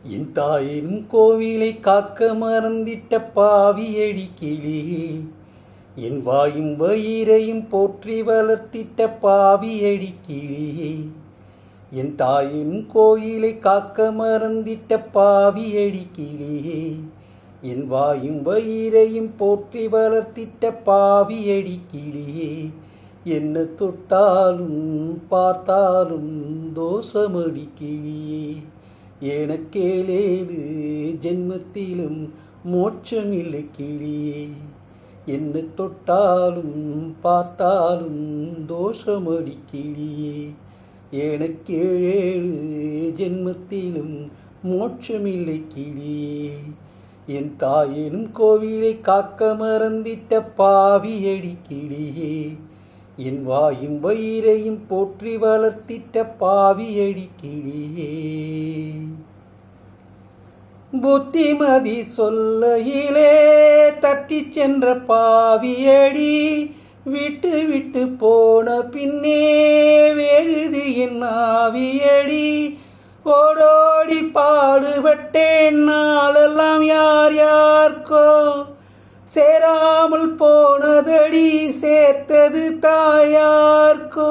என் தாயின் கோவிலை காக்க மறந்திட்ட பாவியடி கிளியே, என் வாயும் வயிறையும் போற்றி வளர்த்திட்ட பாவியடி கிளியே. என் தாயின் கோயிலை காக்க மறந்திட்ட பாவியடி கிளியே, என் வாயும் வயிறையும் போற்றி வளர்த்திட்ட பாவியடி கிளியே. என்ன தொட்டாலும் பார்த்தாலும் தோஷமடி கிளியே, எனக்கேலேது ஜென்மத்திலும் மோட்சமில்லை கிளியே. என்ன தொட்டாலும் பார்த்தாலும் தோஷமடி கிளியே, எனக்கேழு ஜென்மத்திலும் மோட்சமில்லை கிளியே. என் தாயெனும் கோவிலை காக்க மறந்திட்ட பாவியடி கிளியே, என் வாயும் வயிறையும் போற்றி வளர்த்திட்ட பாவியடி கிளியே. புத்திமதி சொல்லையிலே தட்டி சென்ற பாவியடி, விட்டு விட்டு போன பின்னே வேகுது என் ஆவியடி. ஓடோடி பாடுபட்டேன் நாளெல்லாம் யார் யார்க்கோ, சேராமல் போனதடி சேர்த்தது தாயார்க்கோ.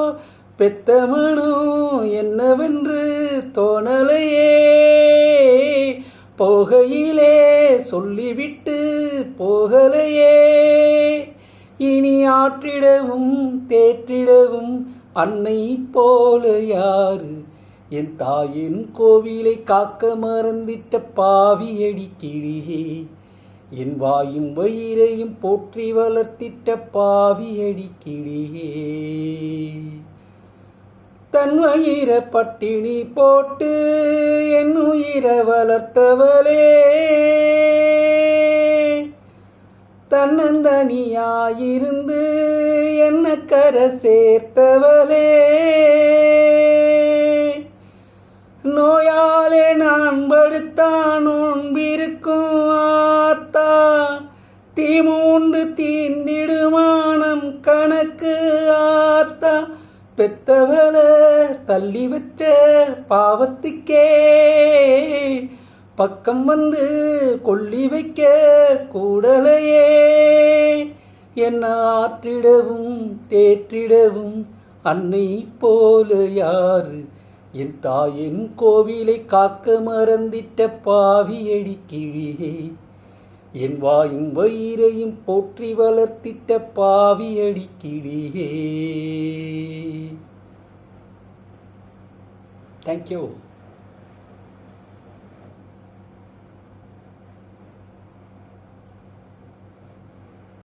பெத்தமனும் என்னவென்று தோணலையே, போகையிலே சொல்லிவிட்டு போகலையே. இனி ஆற்றிடவும் தேற்றிடவும் அன்னை போல யாரு, என் தாயின் கோவிலை காக்க மறந்திட்ட பாவியடி கிளியே. என் வாயும் வயிறையும் போற்றி வளர்த்திட்ட பாவியடி கிளியே. தன் வயிற பட்டினி போட்டு என் உயிர வளர்த்தவளே, தன்னந்தனியாயிருந்து என்ன கரை சேர்த்தவளே. நோயாலே நான் படுத்தான் நோன்பிருக்கும் ஆத்தா, தீமூன்று தீந்திடுமானம் கணக்கு ஆத்தா. பெத்தவள தள்ளி வச்ச பாவத்துக்கே பக்கம் வந்து கொள்ளி வைக்க கூடலையே. என்ன ஆற்றிடவும் தேற்றிடவும் அன்னை போல யாரு, என் தாயின் கோவிலை காக்க மறந்திட்ட பாவியடி கிளியே. என் வாயும் வயிறையும் போற்றி வளர்த்திட்ட பாவியடி கிளியே. தேங்க்யூ.